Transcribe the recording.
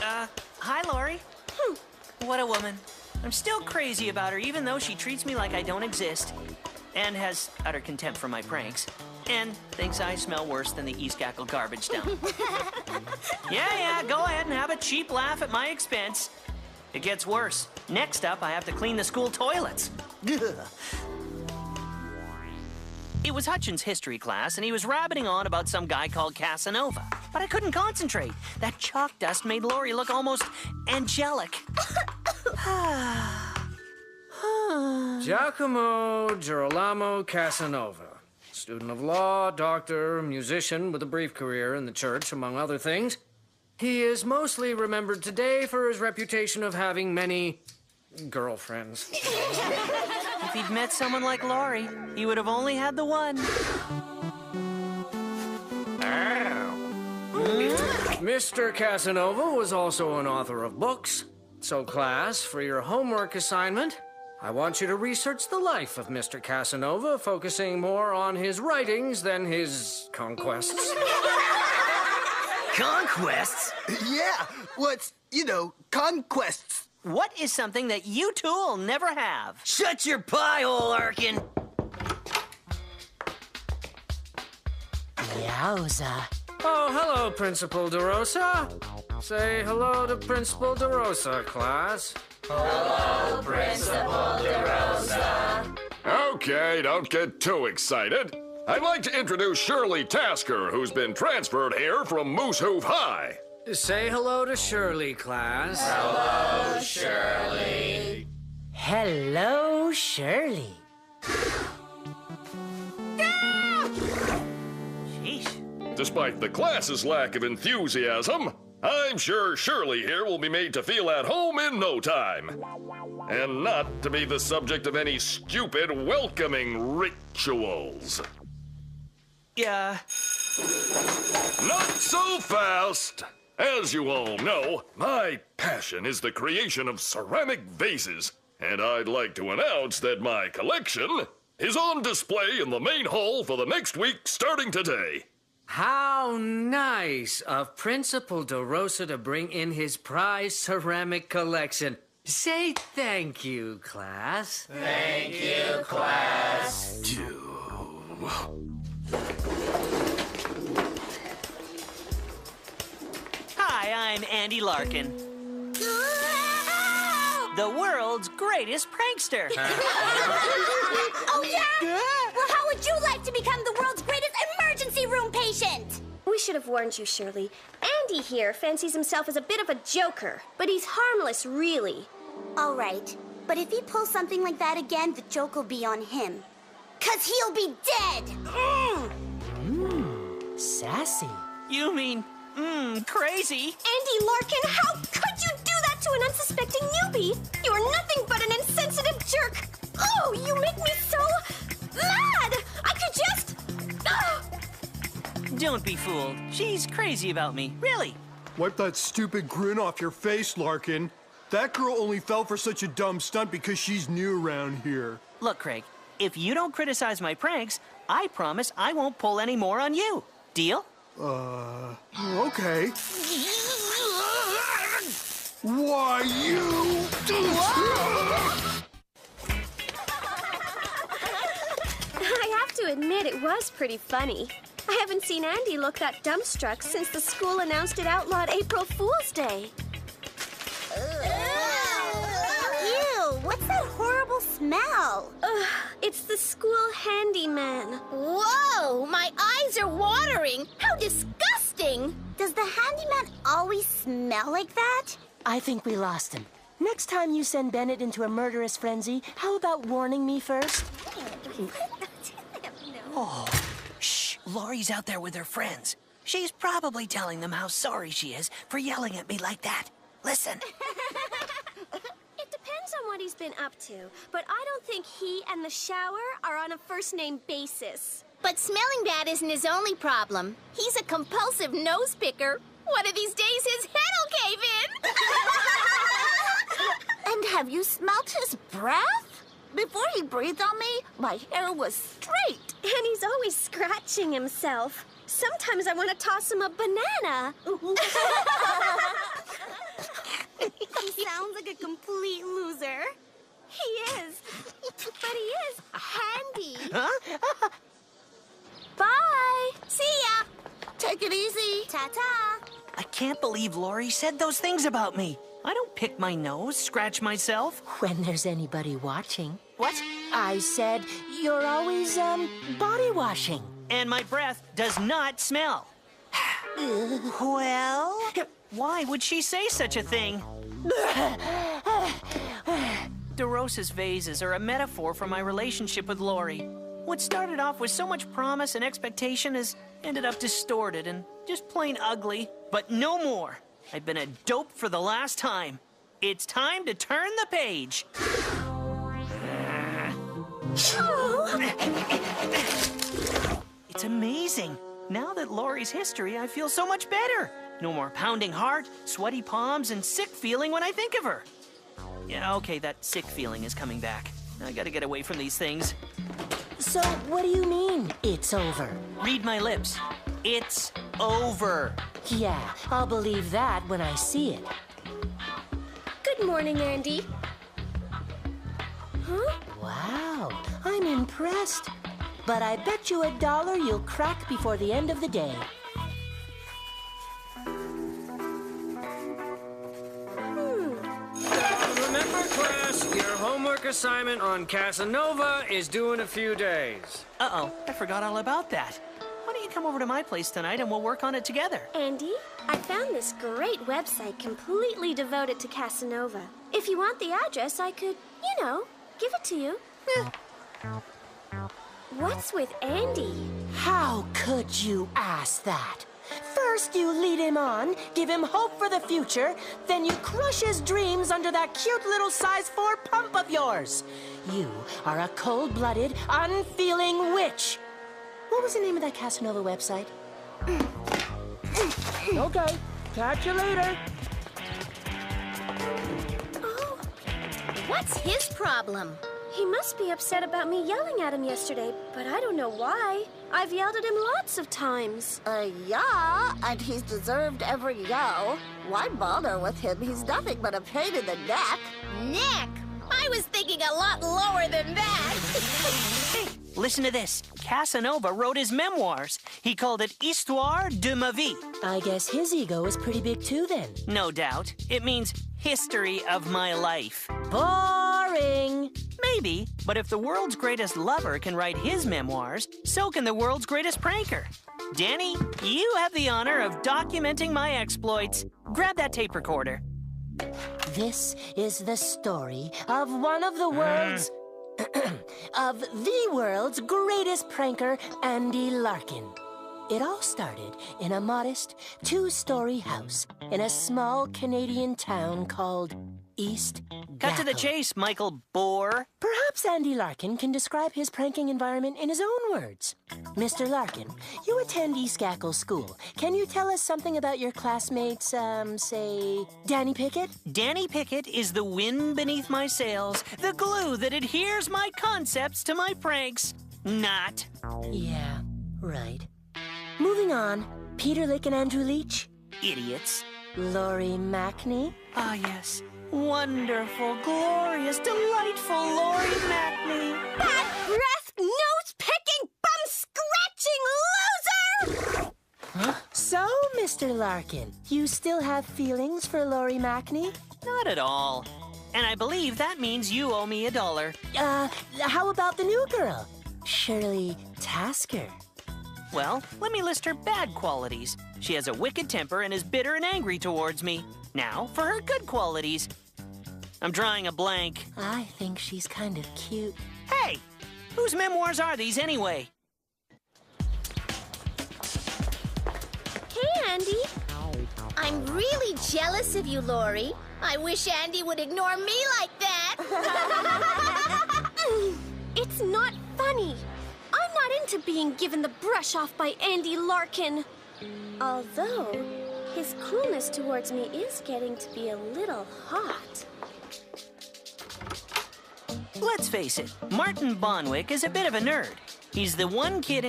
Hi, Lori. What a woman. I'm still crazy about her, even though she treats me like I don't exist. And has utter contempt for my pranks. And thinks I smell worse than the East Gackle garbage dump. Yeah, go ahead and have a cheap laugh at my expense. It gets worse. Next up, I have to clean the school toilets. It was Hutchins' history class, and he was rabbiting on about some guy called Casanova. But I couldn't concentrate. That chalk dust made Lori look almost angelic. Giacomo Girolamo Casanova. Student of law, doctor, musician with a brief career in the church, among other things. He is mostly remembered today for his reputation of having many girlfriends. If he'd met someone like Lori, he would have only had the one. Mr. Casanova was also an author of books. So, class, for your homework assignment, I want you to research the life of Mr. Casanova, focusing more on his writings than his conquests. Conquests? Yeah, what's, conquests. What is something that you two will never have? Shut your pie hole, Arkin! Yowza. Oh, hello, Principal DeRosa. Say hello to Principal DeRosa, class. Hello, Principal DeRosa. Okay, don't get too excited. I'd like to introduce Shirley Tasker, who's been transferred here from Moosehoof High. Say hello to Shirley, class. Hello, Shirley. Hello, Shirley. Sheesh. Despite the class's lack of enthusiasm, I'm sure Shirley here will be made to feel at home in no time. And not to be the subject of any stupid welcoming rituals. Yeah. Not so fast! As you all know, my passion is the creation of ceramic vases, and I'd like to announce that my collection is on display in the main hall for the next week starting today. How nice of Principal DeRosa to bring in his prize ceramic collection. Say thank you, class. Thank you, class. Hi, I'm Andy Larkin. The world's greatest prankster. Oh, yeah? Well, how would you like to become the world's greatest emergency room patient? We should have warned you, Shirley. Andy here fancies himself as a bit of a joker, but he's harmless, really. All right, but if he pulls something like that again, the joke will be on him. 'Cause he'll be dead! Sassy. You mean, crazy? Andy Larkin, how could you do that to an unsuspecting newbie? You are nothing but an insensitive jerk. Oh, you make me so mad! I could just... Don't be fooled. She's crazy about me, really. Wipe that stupid grin off your face, Larkin. That girl only fell for such a dumb stunt because she's new around here. Look, Craig, if you don't criticize my pranks, I promise I won't pull any more on you. Deal? Okay. Why, you... I have to admit, it was pretty funny. I haven't seen Andy look that dumbstruck since the school announced it outlawed April Fool's Day. Ew, what's that horrible smell? It's the school handyman. Whoa, my eyes are watering. How disgusting! Does the handyman always smell like that? I think we lost him. Next time you send Bennett into a murderous frenzy, how about warning me first? Oh, shh. Laurie's out there with her friends. She's probably telling them how sorry she is for yelling at me like that. Listen. It depends on what he's been up to, but I don't think he and the shower are on a first-name basis. But smelling bad isn't his only problem. He's a compulsive nose picker. One of these days, his head'll cave in. And have you smelt his breath? Before he breathed on me, my hair was straight. And he's always scratching himself. Sometimes I want to toss him a banana. He sounds like a complete loser. He is. But he is handy. Huh? Bye. See ya. Take it easy. Ta-ta. I can't believe Lori said those things about me. I don't pick my nose, scratch myself. When there's anybody watching. What? I said you're always, body washing. And my breath does not smell. Well, why would she say such a thing? DeRosa's vases are a metaphor for my relationship with Lori. What started off with so much promise and expectation has ended up distorted and just plain ugly. But no more. I've been a dope for the last time. It's time to turn the page. It's amazing. Now that Lori's history, I feel so much better. No more pounding heart, sweaty palms, and sick feeling when I think of her. Yeah, okay, that sick feeling is coming back. I gotta get away from these things. So, what do you mean, it's over? Read my lips. It's over. Yeah, I'll believe that when I see it. Good morning, Andy. Huh? Wow, I'm impressed. But I bet you $1 you'll crack before the end of the day. Remember, class, your homework assignment on Casanova is due in a few days. Uh-oh, I forgot all about that. Why don't you come over to my place tonight and we'll work on it together? Andy, I found this great website completely devoted to Casanova. If you want the address, I could, give it to you. What's with Andy? How could you ask that? First you lead him on, give him hope for the future, then you crush his dreams under that cute little size 4 pump of yours. You are a cold-blooded, unfeeling witch. What was the name of that Casanova website? Okay, catch you later. Oh, What's his problem? he must be upset about me yelling at him yesterday, but I don't know why. I've yelled at him lots of times. Yeah, and he's deserved every yell. Why bother with him? He's nothing but a pain in the neck. Neck? I was thinking a lot lower than that. Hey, listen to this. Casanova wrote his memoirs. He called it Histoire de ma vie. I guess his ego is pretty big too then. No doubt. It means history of my life. Boring. Maybe, but if the world's greatest lover can write his memoirs, so can the world's greatest pranker. Danny, you have the honor of documenting my exploits. Grab that tape recorder. This is the story of one of the world's... of the world's greatest pranker, Andy Larkin. It all started in a modest 2-story house in a small Canadian town called East Cut to the Gackle. chase, Michael Bohr. Perhaps Andy Larkin can describe his pranking environment in his own words. Mr. Larkin, you attend East Gackle School. Can you tell us something about your classmates, say, Danny Pickett? Danny Pickett is the wind beneath my sails, the glue that adheres my concepts to my pranks. Not. Yeah, right. Moving on, Peter Lick and Andrew Leach. Idiots. Laurie Mackney. Ah, yes. Wonderful, glorious, delightful Laurie Mackney. Bad breath, nose-picking, bum-scratching loser! Huh? So, Mr. Larkin, you still have feelings for Laurie Mackney? Not at all. And I believe that means you owe me $1. How about the new girl? Shirley Tasker. Well, let me list her bad qualities. She has a wicked temper and is bitter and angry towards me. Now, for her good qualities. I'm drawing a blank. I think she's kind of cute. Hey! Whose memoirs are these anyway? Hey, Andy. I'm really jealous of you, Lori. I wish Andy would ignore me like that. It's not funny. I'm not into being given the brush off by Andy Larkin. Although, his coolness towards me is getting to be a little hot. Let's face it, Martin Bonwick is a bit of a nerd. He's the one kid